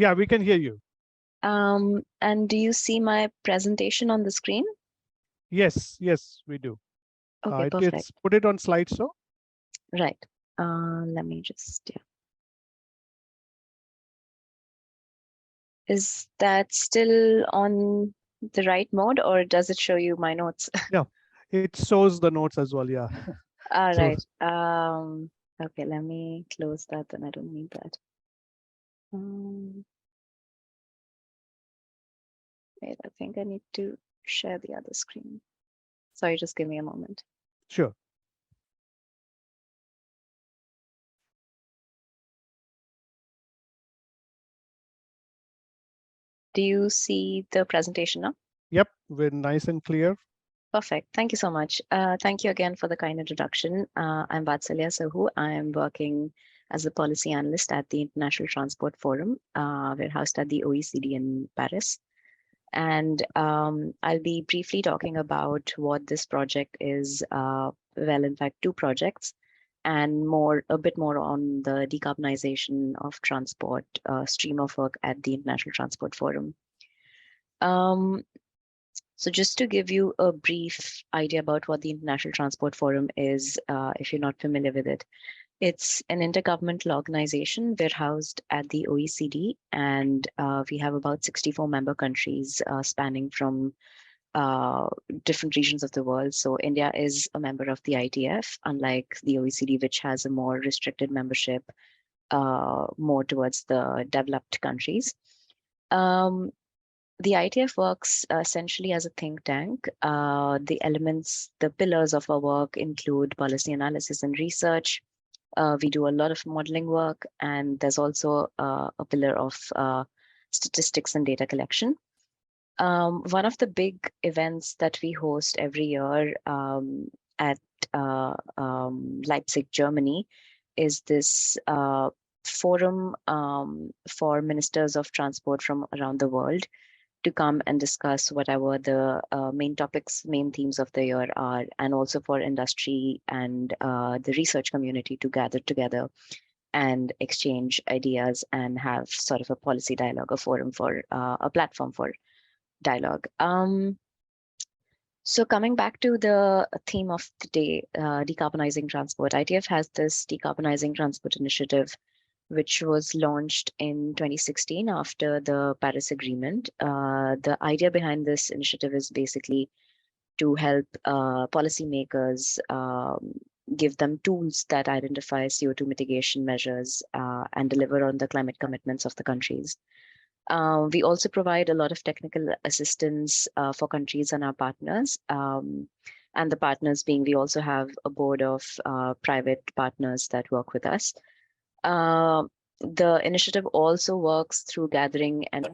Yeah, we can hear you. And do you see my presentation on the screen? Yes, we do. Okay, It's perfect. put it on slideshow. Right. Let me just, yeah. Is that still on the right mode, or does it show you my notes? Yeah, it shows the notes as well. Yeah. All So right. Okay, let me close that, then I don't need that. Wait, I think I need to share the other screen. Sorry, just give me a moment. sure. Do you see the presentation now? Yep, we're nice and clear. Perfect. Thank you so much. Thank you again for the kind introduction. I'm Vatsalya Sahu. I'm working as a policy analyst at the International Transport Forum. We're housed at the OECD in Paris. And I'll be briefly talking about what this project is. Well, in fact, two projects, and a bit more on the decarbonization of transport stream of work at the International Transport Forum. So just to give you a brief idea about what the International Transport Forum is, if you're not familiar with it, it's an intergovernmental organization. We're housed at the OECD, and we have about 64 member countries spanning from different regions of the world. So India is a member of the ITF, unlike the OECD, which has a more restricted membership, more towards the developed countries. The ITF works essentially as a think tank. The pillars of our work include policy analysis and research. We do a lot of modeling work, and there's also a pillar of statistics and data collection. One of the big events that we host every year at Leipzig, Germany, is this forum for ministers of transport from around the world to come and discuss whatever the main topics, main themes of the year are, and also for industry and the research community to gather together and exchange ideas and have sort of a policy dialogue, a forum for a platform for dialogue. So coming back to the theme of the day, decarbonizing transport, ITF has this decarbonizing transport initiative, which was launched in 2016 after the Paris Agreement. The idea behind this initiative is basically to help policymakers give them tools that identify CO2 mitigation measures and deliver on the climate commitments of the countries. We also provide a lot of technical assistance for countries and our partners. And the partners being, we also have a board of private partners that work with us. The initiative also works through gathering and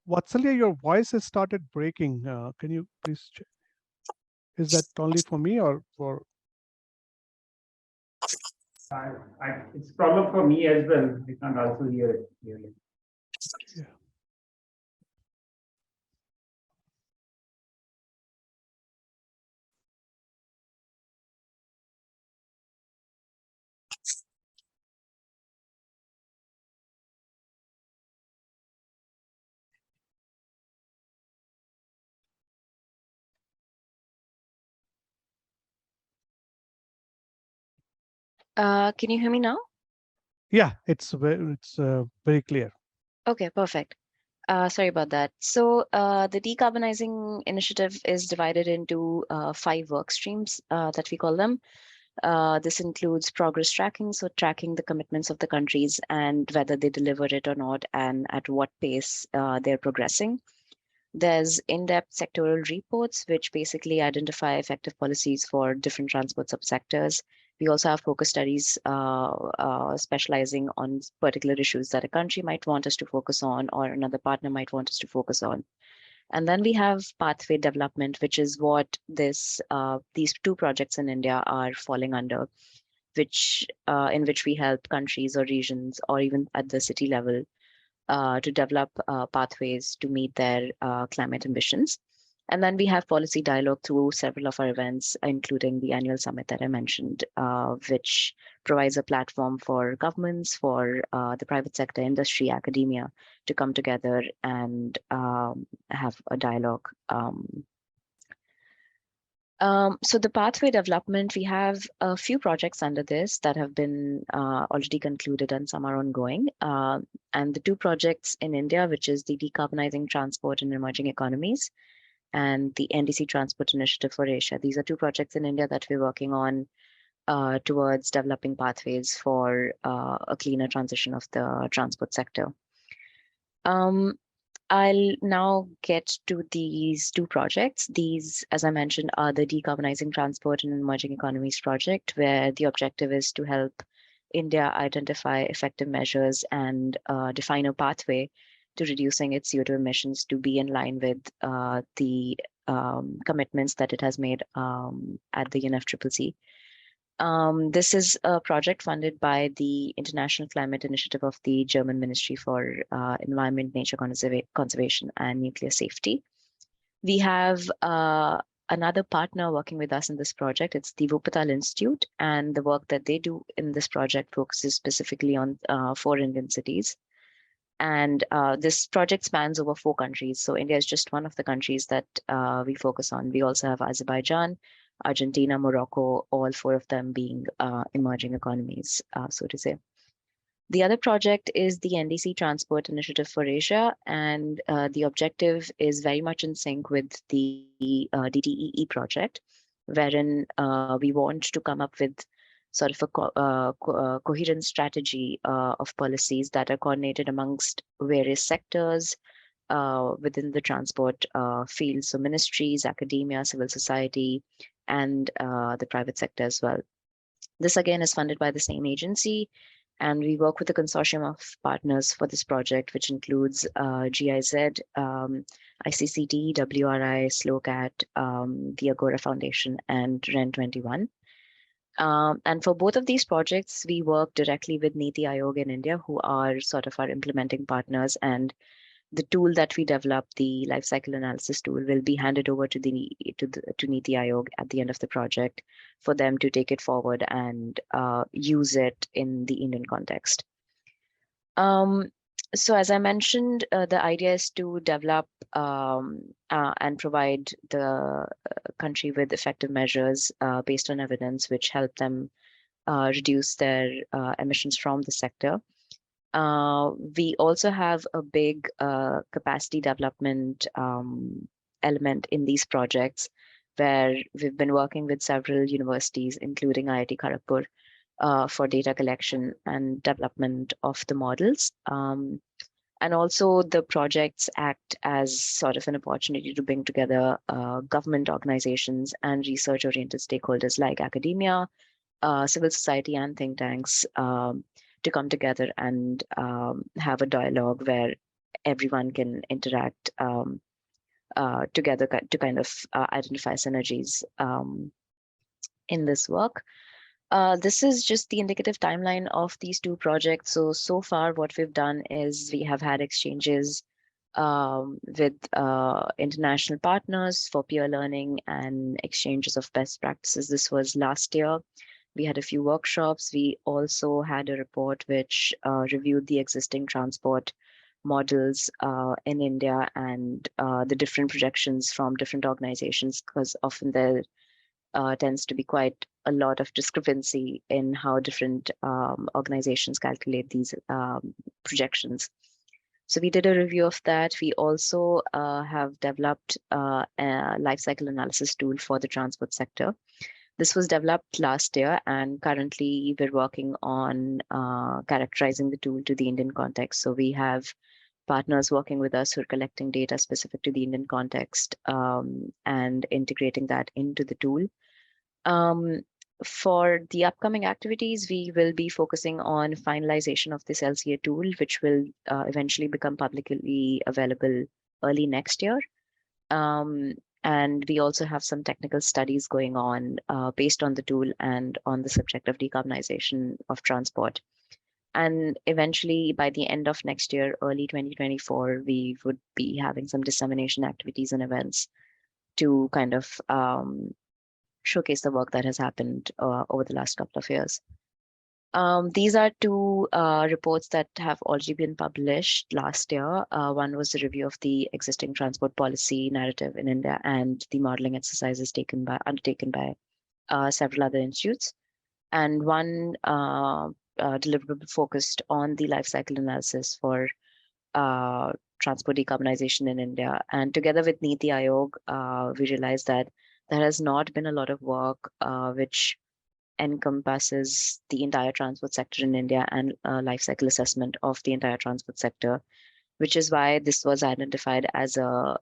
Vatsalya, your voice has started breaking. Can you please check? Is that only for me or for? It's a problem for me as well. I can't also hear it clearly. Yeah. can you hear me now? Yeah, it's very clear. Okay, perfect. Sorry about that. So the decarbonizing initiative is divided into 5 work streams that we call them. This includes progress tracking, so tracking the commitments of the countries and whether they deliver it or not and at what pace they're progressing. There's in-depth sectoral reports, which basically identify effective policies for different transport subsectors. We also have focus studies specializing on particular issues that a country might want us to focus on or another partner might want us to focus on. And then we have pathway development, which is what these two projects in India are falling under, which in which we help countries or regions or even at the city level to develop pathways to meet their climate ambitions. And then we have policy dialogue through several of our events, including the annual summit that I mentioned, which provides a platform for governments, for the private sector, industry, academia to come together and have a dialogue. So the pathway development, we have a few projects under this that have been already concluded and some are ongoing. And the two projects in India, which is the Decarbonizing Transport in Emerging Economies and the NDC Transport Initiative for Asia. These are two projects in India that we're working on towards developing pathways for a cleaner transition of the transport sector. I'll now get to these two projects. These, as I mentioned, are the Decarbonizing Transport in Emerging Economies project, where the objective is to help India identify effective measures and define a pathway to reducing its CO2 emissions to be in line with the commitments that it has made at the UNFCCC. This is a project funded by the International Climate Initiative of the German Ministry for Environment, Nature Conservation and Nuclear Safety. We have another partner working with us in this project. It's the Wuppertal Institute, and the work that they do in this project focuses specifically on 4 Indian cities. And this project spans over 4 countries. So India is just one of the countries that we focus on. We also have Azerbaijan, Argentina, Morocco, all 4 of them being emerging economies, so to say. The other project is the NDC Transport Initiative for Asia, and the objective is very much in sync with the DTEE project, wherein we want to come up with sort of a coherent strategy of policies that are coordinated amongst various sectors within the transport field, so ministries, academia, civil society, and the private sector as well. This again is funded by the same agency, and we work with a consortium of partners for this project, which includes GIZ, ICCT, WRI, SLOCAT, the Agora Foundation, and REN21. And for both of these projects, we work directly with Niti Aayog in India, who are sort of our implementing partners, and the tool that we developed, the life cycle analysis tool, will be handed over to Niti Aayog at the end of the project for them to take it forward and use it in the Indian context. So as I mentioned, the idea is to develop and provide the country with effective measures based on evidence which help them reduce their emissions from the sector. We also have a big capacity development element in these projects, where we've been working with several universities, including IIT Kharagpur, for data collection and development of the models. And also the projects act as sort of an opportunity to bring together government organizations and research-oriented stakeholders like academia, civil society, and think tanks to come together and have a dialogue where everyone can interact together to kind of identify synergies in this work. This is just the indicative timeline of these two projects. So far what we've done is we have had exchanges with international partners for peer learning and exchanges of best practices. This was last year. We had a few workshops. We also had a report which reviewed the existing transport models in India and the different projections from different organizations, because often there tends to be quite a lot of discrepancy in how different organizations calculate these projections. So we did a review of that. We also have developed a life cycle analysis tool for the transport sector. This was developed last year, and currently we're working on characterizing the tool to the Indian context. So we have partners working with us who are collecting data specific to the Indian context and integrating that into the tool. For the upcoming activities, we will be focusing on finalization of this LCA tool, which will eventually become publicly available early next year. And we also have some technical studies going on based on the tool and on the subject of decarbonization of transport. And eventually, by the end of next year, early 2024, we would be having some dissemination activities and events to kind of showcase the work that has happened over the last couple of years. These are two reports that have already been published last year. One was the review of the existing transport policy narrative in India and the modeling exercises undertaken by several other institutes. And one deliverable focused on the life cycle analysis for transport decarbonization in India. And together with Niti Aayog, we realized that there has not been a lot of work which encompasses the entire transport sector in India and life cycle assessment of the entire transport sector, which is why this was identified as a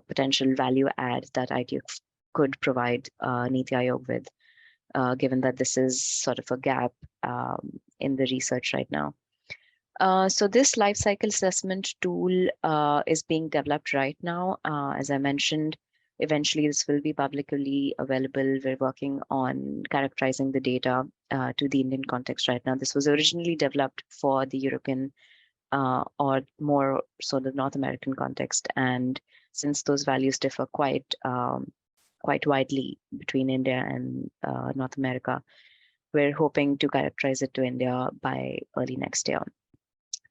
potential value add that ITF could provide Niti Aayog with, given that this is sort of a gap in the research right now. So this life cycle assessment tool is being developed right now. As I mentioned, eventually this will be publicly available. We're working on characterizing the data to the Indian context right now. This was originally developed for the European or more so the North American context. And since those values differ quite widely between India and North America, we're hoping to characterize it to India by early next year.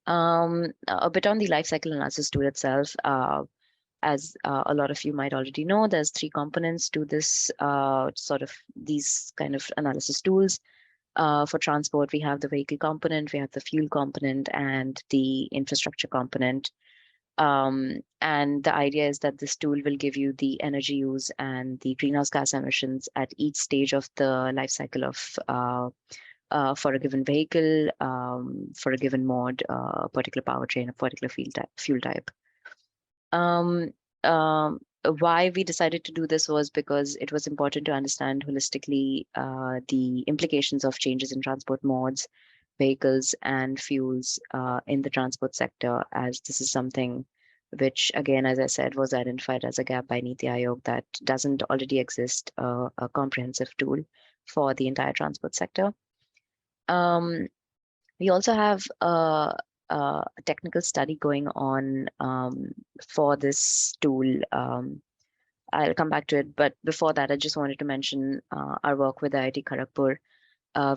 A bit on the life cycle analysis tool itself. As a lot of you might already know, there's 3 components to this these kind of analysis tools. For transport, we have the vehicle component, we have the fuel component, and the infrastructure component. And the idea is that this tool will give you the energy use and the greenhouse gas emissions at each stage of the life cycle of for a given vehicle, for a given mode, a particular powertrain, a particular fuel type. Why we decided to do this was because it was important to understand holistically the implications of changes in transport modes, vehicles, and fuels in the transport sector, as this is something which, again, as I said, was identified as a gap by Niti Aayog that doesn't already exist a comprehensive tool for the entire transport sector. We also have a technical study going on for this tool. I'll come back to it, but before that, I just wanted to mention our work with IIT Kharagpur.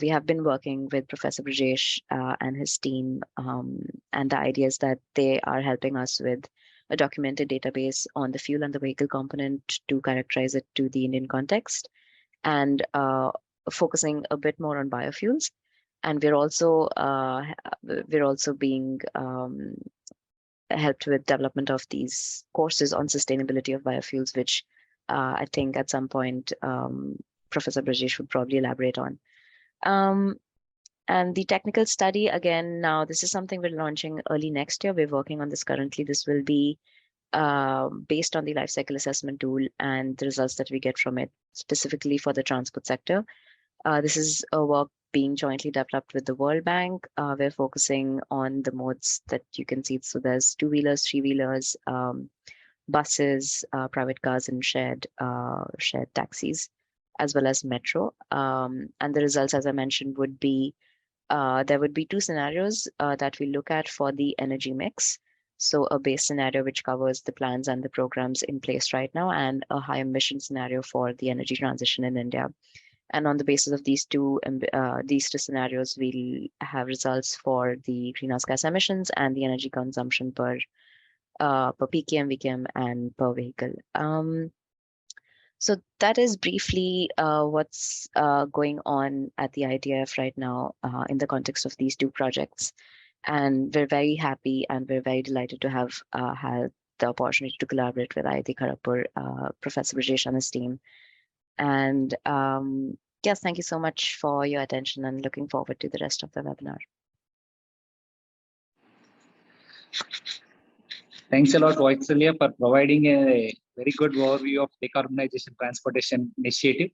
We have been working with Professor Brajesh and his team, and the idea is that they are helping us with a documented database on the fuel and the vehicle component to characterize it to the Indian context, and focusing a bit more on biofuels. And we're also being helped with development of these courses on sustainability of biofuels, which I think at some point Professor Brajesh would probably elaborate on. And the technical study, again, now this is something we're launching early next year. We're working on this currently. This will be based on the life cycle assessment tool and the results that we get from it, specifically for the transport sector. This is a work being jointly developed with the World Bank. We're focusing on the modes that you can see. So there's 2-wheelers, 3-wheelers, buses, private cars, and shared taxis, as well as metro. And the results, as I mentioned, would be there would be 2 scenarios that we look at for the energy mix. So a base scenario which covers the plans and the programs in place right now, and a high emission scenario for the energy transition in India. And on the basis of these two scenarios, we'll have results for the greenhouse gas emissions and the energy consumption per PKM, VKM, and per vehicle. So that is briefly what's going on at the ITF right now in the context of these 2 projects. And we're very happy and we're very delighted to have had the opportunity to collaborate with IIT Kharagpur, Professor Brajesh and his team. And yes, thank you so much for your attention and looking forward to the rest of the webinar. Thanks a lot, Vaitsalya, for providing a very good overview of decarbonization transportation initiative.